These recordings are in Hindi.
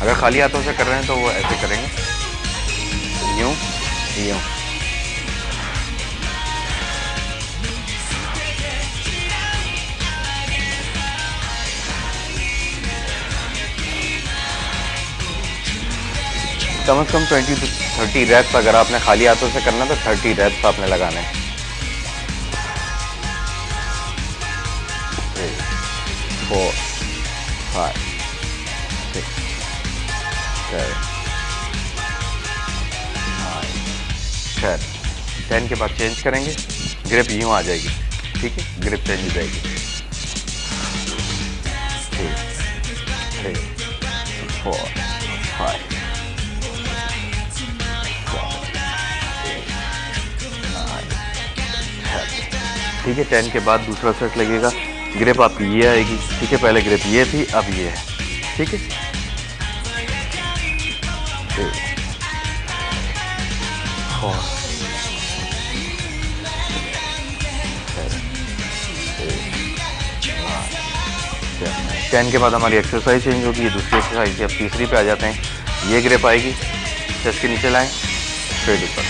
अगर खाली हाथों से कर रहे हैं तो वो ऐसे करेंगे, यूं यूं। कम से कम 20 to 30 रेप्स अगर आपने खाली हाथों से करना तो 30 रेप्स आपने लगाने हैं। 3 4 5 6 7 9 10। 10 के बाद चेंज करेंगे, ग्रिप यूं आ जाएगी, ठीक है, ग्रिप चेंज हो जाएगी। 2 3 4 5 ठीक है। 10 के बाद दूसरा सेट लगेगा, ग्रिप आपकी ये आएगी, ठीक है, पहले ग्रिप ये थी, अब ये है, ठीक है। 2 4 7 8 9 10। 10 के बाद हमारी एक्सरसाइज चेंज होगी, ये दूसरी एक्सरसाइज से अब तीसरी पे आ जाते हैं। ये ग्रिप आएगी, चेस्ट के नीचे लाएं, स्ट्रेट ऊपर।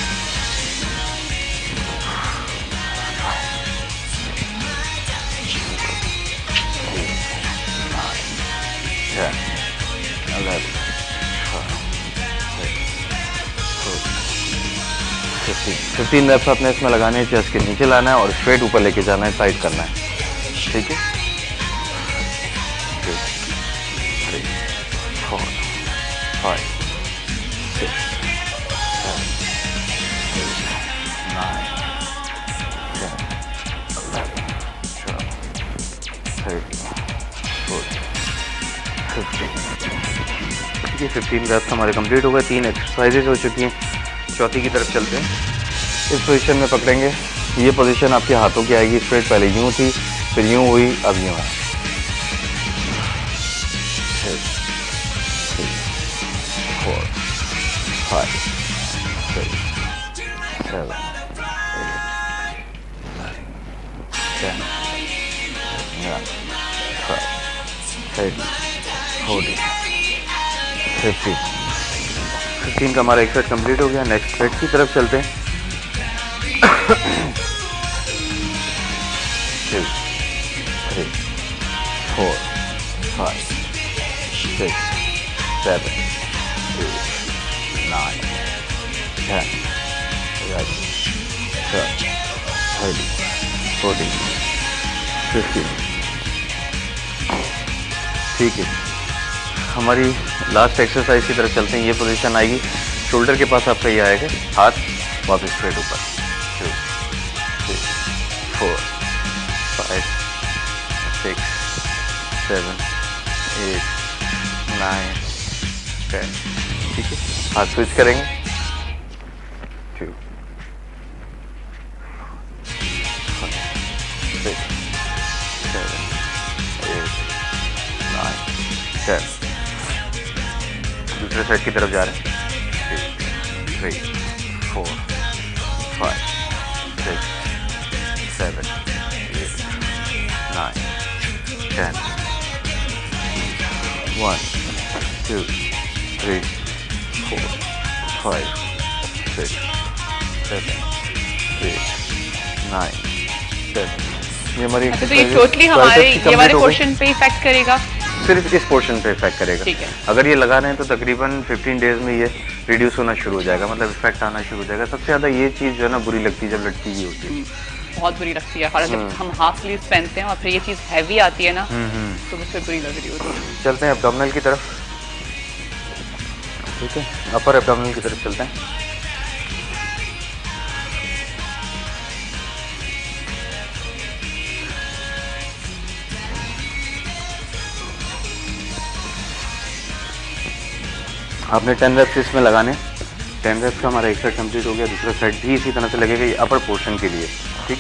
10 11 15 रेप्स आपने इसमें लगाने हैं, चेस्ट के नीचे लाना है और स्ट्रेट ऊपर लेके जाना है, टाइट करना है, ठीक है। 2 3 4 5 6 7 8 9 10 11 12 13 14 15। ये 15 रेप्स हमारे कंप्लीट हो गए, 3 एक्सरसाइजेज हो चुकी हैं। चौथी की तरफ चलते हैं। इस पोजीशन में पकड़ेंगे, ये पोजीशन आपके हाथों की आएगी स्ट्रेट, पहले यूं थी, फिर यूं हुई, अब यूं है। 3 4 5 6 7 8 9 10 11 12 13 14 15। 15 का हमारा एक सेट कंप्लीट हो गया। नेक्स्ट सेट की तरफ चलते हैं। 2 3 4 5 6 7 8 9 10 11 12 13 14 15। ठीक है, हमारी लास्ट एक्सरसाइज की तरफ चलते हैं। ये पोजीशन आएगी, शोल्डर के पास आपका ये आएगा, हाथ वापस स्ट्रेट ऊपर। 2 3 4 5 6 7 8 9 10। ठीक है, हाथ स्विच करेंगे। 2 5 6 7 8 9 10। दूसरे साइड की तरफ जा रहे हैं। 2 3 4 5 6 7 8 9 10। 1 2 3 4 5 6 7 8 9 10। ये हमारी अच्छा, तो ये टोटली हमारे ये वाले पोर्शन पे इफेक्ट करेगा? सिर्फ इस पोर्शन पे इफेक्ट करेगा। ठीक है। अगर ये लगा रहे हैं तो तकरीबन 15 डेज में ये रिड्यूस होना शुरू हो जाएगा, मतलब इफेक्ट आना शुरू हो जाएगा। सबसे ज़्यादा ये चीज़ जो है ना बुरी लगती है जब लटकी हुई होती है, बहुत बुरी लगती है। और जब हम हाफ स्लीव्स पहनते हैं और फिर ये चीज़ हैवी आती है ना, तो मुझसे बुरी लग रही होती है। चलते हैं एब्डोमिनल की तरफ। ठीक है, अपर एब्डोमिनल की तरफ चलते हैं। आपने 10 रेप्स इसमें लगाने। 10 रेप्स का हमारा एक सेट कंप्लीट हो गया। दूसरा सेट भी इसी तरह से लगेगा, ये अपर पोर्शन के लिए। ठीक,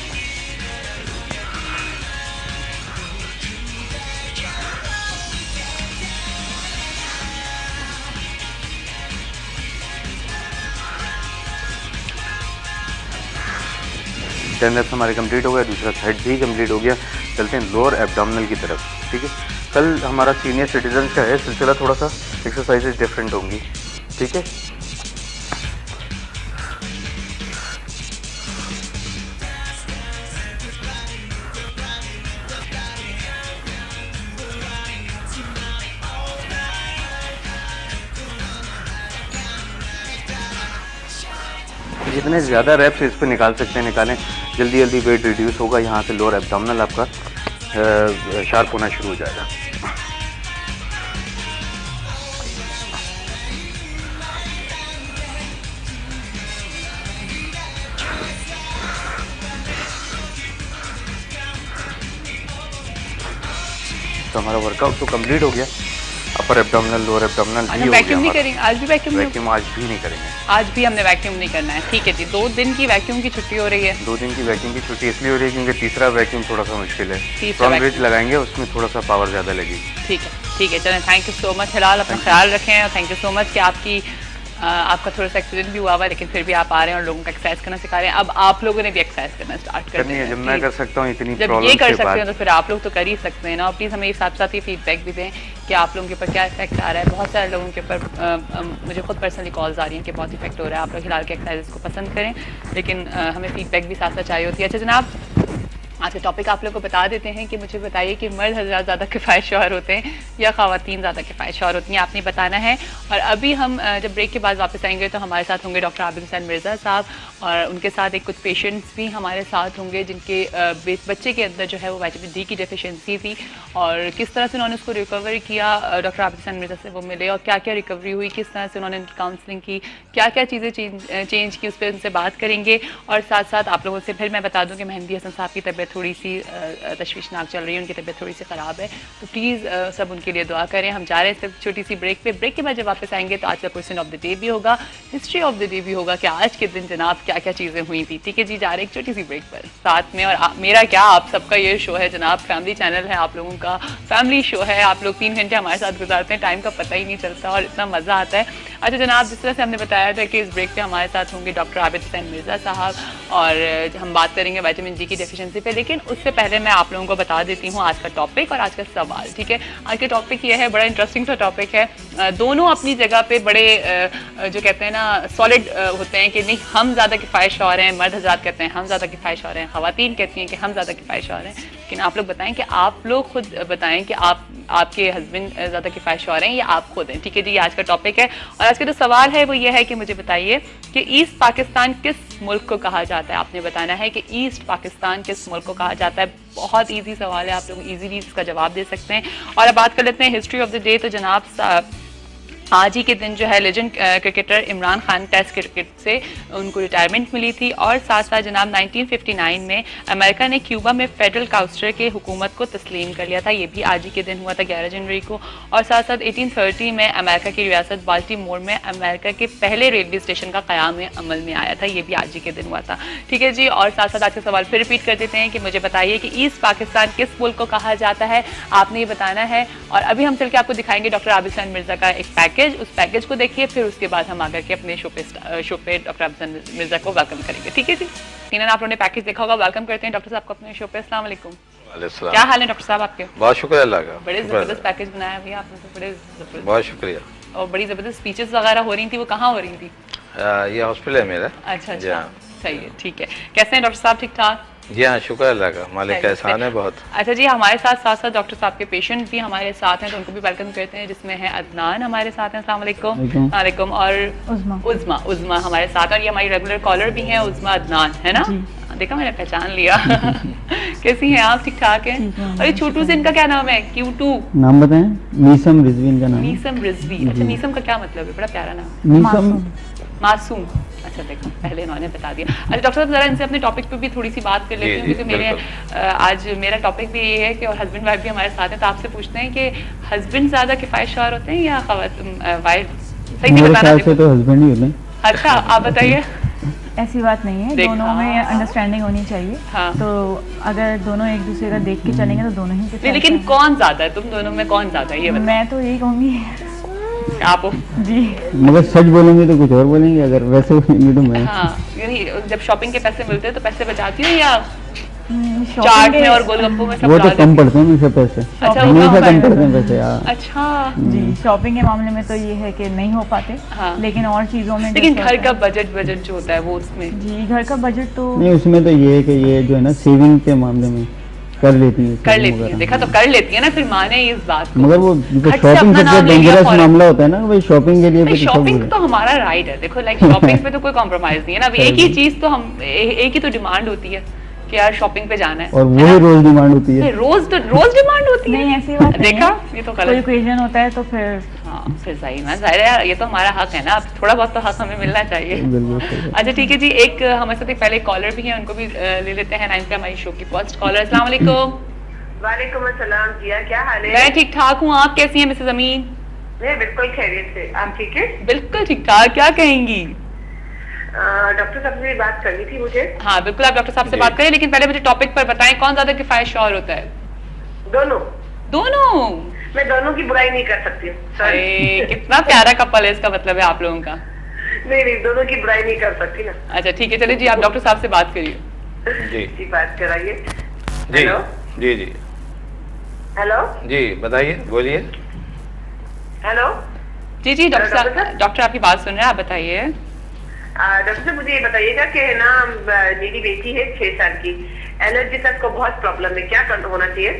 टेन रेप्स हमारे कंप्लीट हो गया। दूसरा सेट भी कंप्लीट हो गया। चलते हैं लोअर एब्डोमिनल की तरफ। ठीक है, कल हमारा सीनियर सिटीजन का है सिलसिला, थोड़ा सा एक्सरसाइजेज डिफरेंट होंगी, ठीक है। जितने ज़्यादा रेप्स इस पे निकाल सकते हैं निकालें, जल्दी जल्दी वेट रिड्यूस होगा, यहाँ से लोअर एब्डोमिनल आपका शार्प होना शुरू हो जाएगा। तो हमारा वर्कआउट तो कंप्लीट हो गया, अपर एब्डोमिनल लोअर एब्डोमिनल भी हो गया। वैक्यूम नहीं करेंगे आज भी? वैक्यूम आज भी नहीं करेंगे, आज भी हमने वैक्यूम नहीं करना है, ठीक है जी। 2 दिन की वैक्यूम की छुट्टी हो रही है। 2 दिन की वैक्यूम की छुट्टी इसलिए हो रही है क्योंकि तीसरा वैक्यूम थोड़ा सा मुश्किल है, तीसरा फ्रंट ब्रिज लगाएंगे, उसमें थोड़ा सा पावर ज़्यादा लगेगी। ठीक है चलें, थैंक यू सो मच हिलाल, अपना ख्याल रखें और थैंक यू सो मच कि आपका थोड़ा सा एक्सीडेंट भी हुआ हुआ है, लेकिन फिर भी आप आ रहे हैं और लोगों को एक्सरसाइज करना सिखा रहे हैं। अब आप लोगों ने भी एक्सरसाइज करना स्टार्ट करनी है। जब मैं कर सकता हूँ इतनी जब ये कर सकते हैं तो फिर आप लोग तो कर ही सकते हैं ना। और प्लीज़ हमें साथ साथ ही फीडबैक भी दें कि आप लोगों के ऊपर क्या इफेक्ट आ रहा है। बहुत सारे लोगों के ऊपर मुझे खुद पर्सनली कॉल्स आ रही हैं कि बहुत इफेक्ट हो रहा है। आप लोग हिलाल के एक्सरसाइज को पसंद करें, लेकिन हमें फीडबैक भी साथ साथ चाहिए होती है। अच्छा जनाब, आज का टॉपिक आप लोग को बता देते हैं कि मुझे बताइए कि मर्द हज़रात ज़्यादा किफ़ायत शौहर होते हैं या ख़वातीन ज़्यादा किफ़ायत शौहर होती हैं, आपने बताना है। और अभी हम जब ब्रेक के बाद वापस आएंगे तो हमारे साथ होंगे डॉक्टर आबिद हुसैन मिर्ज़ा साहब, और उनके साथ एक कुछ पेशेंट्स भी हमारे साथ होंगे जिनके बच्चे के अंदर जो है वो विटामिन डी की डेफिशिएंसी थी, और किस तरह से उन्होंने उसको रिकवर किया। डॉक्टर आबिद हुसैन मिर्ज़ा से वो मिले और क्या क्या रिकवरी हुई, किस तरह से उन्होंने उनकी काउंसलिंग की, क्या क्या चीज़ें चेंज की, उस पर उनसे बात करेंगे। और साथ साथ आप लोगों से फिर मैं बता दूँ कि मेहंदी हसन साहब की तबीयत थोड़ी सी तशवीशनाक चल रही है, उनकी तबीयत थोड़ी सी ख़राब है, तो प्लीज़ सब उनके लिए दुआ करें। हम जा रहे हैं सिर्फ छोटी सी ब्रेक पे। ब्रेक के बाद जब वापस आएंगे तो आज का क्वेश्चन ऑफ द डे भी होगा, हिस्ट्री ऑफ द डे भी होगा कि आज के दिन जनाब क्या क्या चीज़ें हुई थी। ठीक है जी, जा रहे एक छोटी सी ब्रेक पर साथ में। और मेरा क्या, आप सबका ये शो है जनाब, फैमिली चैनल है, आप लोगों का फैमिली शो है। आप लोग 3 घंटे हमारे साथ गुजारते हैं, टाइम का पता ही नहीं चलता और इतना मज़ा आता है। अच्छा जनाब, जिस तरह से हमने बताया था कि इस ब्रेक पे हमारे साथ होंगे डॉक्टर आबिद हुसैन मिर्ज़ा साहब, और हम बात करेंगे विटामिन डी की डेफिशिएंसी पे। लेकिन उससे पहले मैं आप लोगों को बता देती हूँ आज का टॉपिक और आज का सवाल। ठीक है, आज का टॉपिक ये है, बड़ा इंटरेस्टिंग सा टॉपिक है। दोनों अपनी जगह पे बड़े जो कहते हैं ना सॉलिड होते हैं कि नहीं हम ज़्यादा किफ़ायत शौहर हैं। मर्द हज़रात कहते हैं हम ज़्यादा किफ़ायत शौहर हैं, ख़वातीन कहती हैं कि हम ज़्यादा किफ़ायत शौहर हैं। लेकिन आप लोग बताएं कि आप लोग खुद बताएं कि आपके हस्बैंड ज़्यादा किफ़ायत शौहर हैं या आप खुद हैं। ठीक है जी, आज का टॉपिक है। और आज का जो सवाल है वो ये है कि मुझे बताइए कि ईस्ट पाकिस्तान किस मुल्क को कहा जाता है। आपने बताना है कि ईस्ट पाकिस्तान किस मुल्क को कहा जाता है। बहुत ईजी सवाल है, आप लोग ईजीली इसका जवाब दे सकते हैं। और अब बात कर लेते हैं हिस्ट्री ऑफ द डे। तो जनाब आज ही के दिन जो है legend cricketer Imran Khan test cricket से उनको रिटायरमेंट मिली थी। और साथ साथ जनाब 1959 में अमेरिका ने क्यूबा में फेडरल काउंसिल के हुकूमत को तस्लीम कर लिया था, ये भी आज ही के दिन हुआ था 11 जनवरी को। और साथ साथ 1830 में अमेरिका की रियासत बाल्टीमोर में अमेरिका के पहले रेलवे स्टेशन का क़याम अमल में आया था, ये भी आज ही के दिन हुआ था। ठीक है जी, और साथ साथ आज का सवाल फिर रिपीट कर देते हैं कि मुझे बताइए कि ईस्ट पाकिस्तान किस मुल्क को कहा जाता है, आपने ये बताना है। और अभी हम चल के आपको दिखाएंगे डॉक्टर आबिद हुसैन मिर्ज़ा का एक पैकेज, उस पैकेज को देखिए, फिर उसके बाद हम आकर के अपने शो पे डॉक्टर आबिद हुसैन मिर्ज़ा को वेलकम करेंगे। ठीक है जी, आप लोगों ने पैकेज देखा होगा। वेलकम करते हैं डॉक्टर साहब को अपने शो पे। अस्सलाम वालेकुम। क्या हाल है डॉक्टर साहब आपके? बहुत शुक्र अल्लाह का, बड़े ज़बरदस्त पैकेज बनाया भैया आपने, तो बड़े ज़बरदस्त, बहुत शुक्रिया। और बड़ी ज़बरदस्त स्पीचेस वगैरह हो रही थी, वो कहाँ हो रही थी? ये हॉस्पिटल है मेरा। अच्छा अच्छा, सही है, ठीक है। कैसे हैं डॉक्टर साहब, ठीक ठाक? जी हाँ, शुक्र अल्लाह का, मालिक का एहसान है बहुत। अच्छा जी, हमारे साथ साथ डॉक्टर साहब के पेशेंट भी हमारे साथ हैं, तो उनको भी वेलकम करते हैं, जिसमें है अदनान हमारे साथ हैं। अस्सलाम वालेकुम। वालेकुम। और उज़मा हमारे साथ, और ये हमारी रेगुलर कॉलर भी हैं, उज़मा अदनान, है ना? देखा, मैंने पहचान लिया। कैसी हैं आप, ठीक ठाक हैं? और ये छोटू से इनका क्या नाम है? क्यूटू नाम बताएं। मीसम रिजवी इनका नाम। मीसम रिजवी। अच्छा, मीसम का क्या मतलब है? बड़ा प्यारा नाम। मासूम। अच्छा देखो, पहले इन्होंने बता दिया। अच्छा डॉक्टर साहब, जरा इनसे अपने टॉपिक पे भी थोड़ी सी बात कर लेते हैं, क्योंकि मेरे आज मेरा टॉपिक भी ये है कि, और हस्बैंड वाइफ भी हमारे साथ हैं, तो आपसे पूछते हैं कि हस्बैंड ज़्यादा किफ़ायत शौहर होते हैं या वाइफ? सही नहीं बताना तो हस्बैंड ही होते हैं। अच्छा, आप बताइए। ऐसी बात नहीं है, दोनों में अंडरस्टैंडिंग होनी चाहिए। हाँ। तो अगर दोनों एक दूसरे का देख के चलेंगे तो दोनों ही के साथ। लेकिन कौन ज्यादा है, तुम दोनों में कौन ज्यादा है, ये बताओ। मैं तो यही कहूँगी आप जी। मगर सच बोलेंगे तो कुछ और बोलेंगे, अगर वैसे बोलेंगे तो मैं। हाँ, यानी जब शॉपिंग के पैसे मिलते हैं तो पैसे बचाती हो या चाट में और गोलगप्पों में सब वो तो डाल कम देती पड़ते हैं हमेशा पैसे, अच्छा, हमेशा वो कम पड़ते हैं पैसे यार। अच्छा जी शॉपिंग के मामले में तो ये है कि नहीं हो पाते, हाँ। लेकिन और चीज़ों में लेकिन जैसे घर होता का बजट जो होता है वो उसमें है- जी घर का बजट तो नहीं उसमें तो ये है कि ये जो है ना सेविंग के मामले में कर लेती है, कर saving लेती है, वगैरह। देखा तो कर लेती है ना, फिर माने इस बात को। मगर वो खट से शॉपिंग अपना सबसे नाम ले लिया डेंजरस फौरन। मामला होता है ना भाई, शॉपिंग के लिए नहीं, फिर सब शॉपिंग बुरा। तो हमारा राइट है, देखो लाइक शॉपिंग पे तो कोई कॉम्प्रोमाइज नहीं है ना। अब एक ही चीज तो हम एक ही तो डिमांड होती है कि यार शॉपिंग पे जाना है, और वही रोज डिमांड होती है। रोज डिमांड होती है। नहीं ऐसी बात नहीं देखा है। ये तो कोई गलत। ओकेजन होता है तो फिर हाँ फिर सही ना, जाहिर है ये तो हमारा हक है ना, अब थोड़ा बहुत तो हक हमें मिलना चाहिए। बिल्कुल सही है। अच्छा ठीक है जी, एक हमारे साथ एक पहले कॉलर भी है, उनको भी ले लेते हैं। नाइन पे हमारी शो की फर्स्ट कॉलर। अस्सलाम वालेकुम। वालेकुम अस्सलाम जिया, क्या हाल है? मैं ठीक ठाक हूँ, आप कैसी हैं मिसेस अमीन? मैं बिल्कुल खैरियत से, आप ठीक है? बिल्कुल ठीक ठाक, क्या कहेंगी? डॉक्टर साहब से बात करनी थी मुझे। हाँ बिल्कुल, आप डॉक्टर साहब से बात करें, लेकिन पहले मुझे टॉपिक पर बताएं कौन ज्यादा किफायत शौर होता है? दोनों। दोनों। मैं दोनों की बुराई नहीं कर सकती हूँ, सॉरी। अरे कितना प्यारा कपल है, इसका मतलब है आप लोगों का। नहीं दोनों की बुराई नहीं कर सकती ना। अच्छा ठीक है, चलिए जी आप डॉक्टर साहब से बात करिए। जी जी बात कराइए। जी हेलो जी जी हेलो जी बताइए, बोलिए। हेलो जी जी डॉक्टर डॉक्टर साहब, साहब? डॉक्टर आपकी बात सुन रहे हैं, आप बताइए। डॉक्टर साहब मुझे ये बताइएगा कि ना मेरी बेटी है 6 साल की, एलर्जी का को बहुत प्रॉब्लम है, क्या होना चाहिए?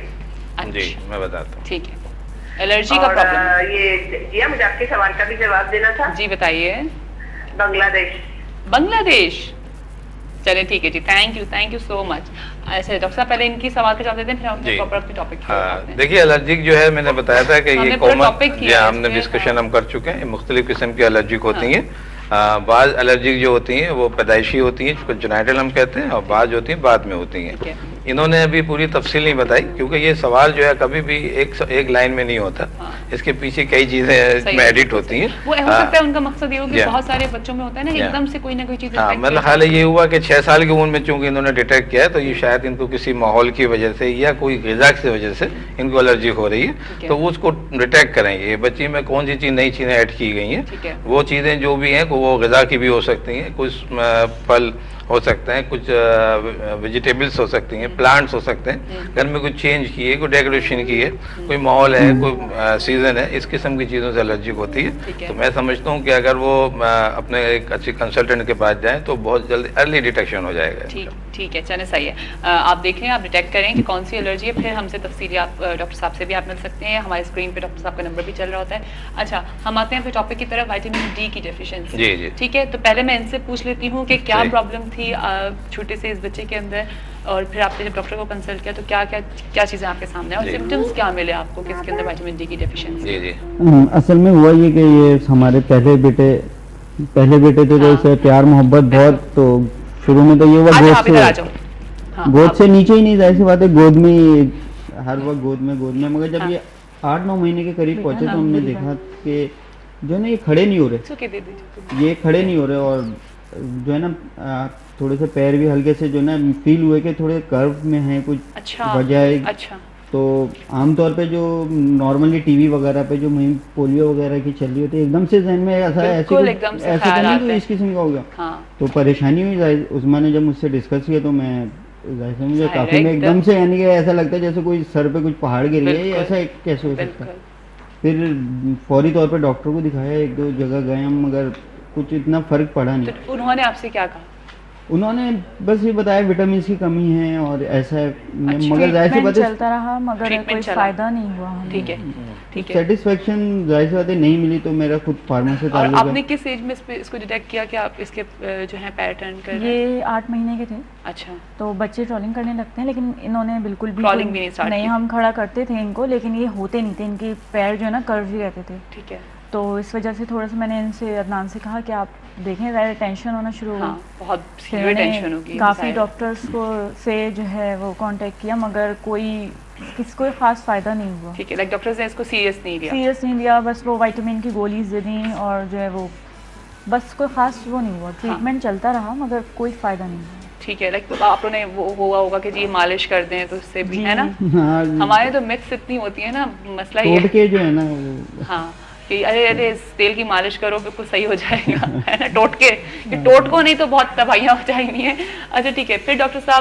जी अच्छा मैं बताता हूँ। ठीक है, एलर्जी का और प्रॉब्लम। ये जिया मुझे आपके सवाल का भी जवाब देना था। जी बताइए। बांग्लादेश। बांग्लादेश, चलिए ठीक है जी, थैंक यू सो मच। अच्छा डॉक्टर साहब पहले इनकी सवाल का जवाब देते हैं, फिर हम जी। प्रॉपर अपने टॉपिक पे हाँ आते हैं। देखिए, एलर्जिक जो है मैंने बताया था कि हमने ये पूरा कॉमन, topic किया जी है हमने इसमें, डिस्कशन हाँ। हम कर चुके हैं। मुख्तलिफ किस्म की एलर्जिक होती हैं। बाज़ एलर्जिक जो होती हैं वो पैदाइशी होती हैं, जिसको जेनेटल हम कहते हैं, और बाज़ होती हैं बाद में होती हैं। ठीक है। इन्होंने अभी पूरी तफसील नहीं बताई, क्योंकि ये सवाल जो है कभी भी एक लाइन में नहीं होता। हाँ। इसके पीछे कई चीज़ें सही इसमें है, एडिट होती हैं। वो हो सकता है उनका मकसद ये हो कि Yeah. बहुत सारे बच्चों में होता है ना Yeah. एकदम से कोई ना कोई चीज हाँ affect मतलब हो हाल जाती ये हुआ कि 6 साल की उम्र में चूंकि इन्होंने डिटेक्ट किया है, तो ये शायद इनको किसी माहौल की वजह से या कोई ग़िज़ा की वजह से इनको एलर्जी हो रही ठीक है, है। तो वो उसको डिटेक्ट करेंगे बच्ची में कौन सी चीज़, नई चीज़ें ऐड की गई हैं। ठीक है। वो चीज़ें जो भी हैं वो ग़िज़ा की भी हो सकती हैं, कुछ फल हो सकते हैं, कुछ वेजिटेबल्स हो सकती हैं, प्लांट्स हो सकते हैं, घर में कुछ चेंज की है, कोई डेकोरेशन की है, कोई माहौल है, कोई सीज़न है, इस किस्म की चीज़ों से एलर्जिक होती ठीक है। है। तो मैं समझता हूँ कि अगर वो अपने एक अच्छी कंसल्टेंट के पास जाएँ तो बहुत जल्दी अर्ली डिटेक्शन हो जाएगा। ठीक है, चले सही है। आप देखें, आप डिटेक्ट करें कि कौन सी एलर्जी है, फिर हमसे तफसीली आप डॉक्टर साहब से भी आप मिल सकते हैं। हमारे स्क्रीन पे डॉक्टर साहब का नंबर भी चल रहा होता है। अच्छा हम आते हैं फिर टॉपिक की तरफ, विटामिन डी की डेफिशिएंसी। जी, जी। ठीक है, तो पहले मैं इनसे पूछ लेती हूँ कि क्या जी। प्रॉब्लम थी छोटे से इस बच्चे के अंदर, और फिर आपने जब डॉक्टर को कंसल्ट किया तो क्या चीज़ें आपके सामने आई और जी। सिम्टम्स क्या मिले आपको कि इसके अंदर विटामिन डी की डेफिशिएंसी। जी जी असल में हुआ ये कि ये हमारे पहले बेटे थे तो हाँ। इसे प्यार मोहब्बत बहुत, तो शुरू में तो ये हुआ अच्छा आप इधर आ गोद जाओ। से हाँ, गोद आप- से नीचे ही नहीं, जाहिर सी बात है गोद में ही, हर वक्त गोद में, मगर जब हाँ। ये 8-9 महीने के करीब पहुंचे तो हमने देखा कि जो है ना ये खड़े नहीं हो रहे, It's okay, दे दीजिए। ये खड़े नहीं हो रहे, और जो है ना थोड़े से पैर भी हल्के से जो है ना फील हुए कि थोड़े कर्व में है, कुछ अच्छा वजह है। अच्छा तो आमतौर पे जो नॉर्मली टीवी वगैरह पे जो मुहिम पोलियो वगैरह की चल रही होती है, एकदम से जहन में ऐसा ऐसे बिल्कुल, एकदम से ऐसे ख्याल तो नहीं आता कि है। इस किस्म का हो गया, हाँ तो परेशानी हुई। उस्मा ने जब मुझसे डिस्कस किया तो मैं जाहिर से मुझे जाहिर है, काफी में एकदम। एकदम से, यानी कि ऐसा लगता है जैसे कोई सर पे कुछ पहाड़ गिर गया, ये बिल्कुल। ऐसा कैसे हो सकता बिल्कुल। है। फिर फौरी तौर पे डॉक्टर को दिखाया, 1-2 जगह गए हम, मगर कुछ इतना फर्क पड़ा नहीं। तो उन्होंने आपसे क्या कहा? उन्होंने बस ये बताया विटामिन की कमी है और ऐसा है, अच्छा। मगर जाहिर सी ट्रीटमेंट बात है चलता रहा मगर ट्रीटमेंट कोई चला। फायदा नहीं हुआ हमें। ठीक है ठीक है। सेटिस्फेक्शन जाहिर सी बात है नहीं मिली, तो मेरा खुद फार्मा से और ताल्लुक आपने है। किस एज में इसको डिटेक्ट किया कि आप इसके जो है पैटर्न कर रहे हैं? ये 8 महीने के थे, अच्छा तो बच्चे ट्रॉलिंग करने लगते हैं, लेकिन इन्होंने बिल्कुल भी Crawling भी नहीं start नहीं, की। हम खड़ा करते थे इनको, लेकिन ये होते नहीं थे, इनके पैर जो है ना कर्व ही रहते थे। ठीक है। तो इस वजह से थोड़ा सा मैंने इनसे अदनान से कहा कि आप देखें, ज़्यादा टेंशन होना शुरू हो गई। हाँ बहुत फिर सीवियर मैंने टेंशन होगी काफ़ी जाहिर है। डॉक्टर्स को से जो है वो कांटेक्ट किया, मगर कोई ख़ास फ़ायदा नहीं हुआ। ठीक है, लाइक डॉक्टर्स ने इसको सीरियस नहीं लिया। सीरियस नहीं लिया, बस वो विटामिन की गोलीज दे दी और जो है वो बस कोई ख़ास वो नहीं हुआ। ट्रीटमेंट चलता रहा मगर कोई फ़ायदा नहीं हुआ। ठीक है, लाइक आप लोगों ने वो हुआ होगा कि जी मालिश कर दें तो उससे भी, जी। है ना? हाँ, हमारे तो मिथ्स इतनी होती है ना, मसला ये तोड़ है। के जो है ना वो हाँ कि अरे इस तेल की मालिश करो बिल्कुल सही हो जाएगा, है ना? टोटके, ये टोटको नहीं तो बहुत तबाहियां हो जाएंगी हैं। अच्छा ठीक है, फिर डॉक्टर साहब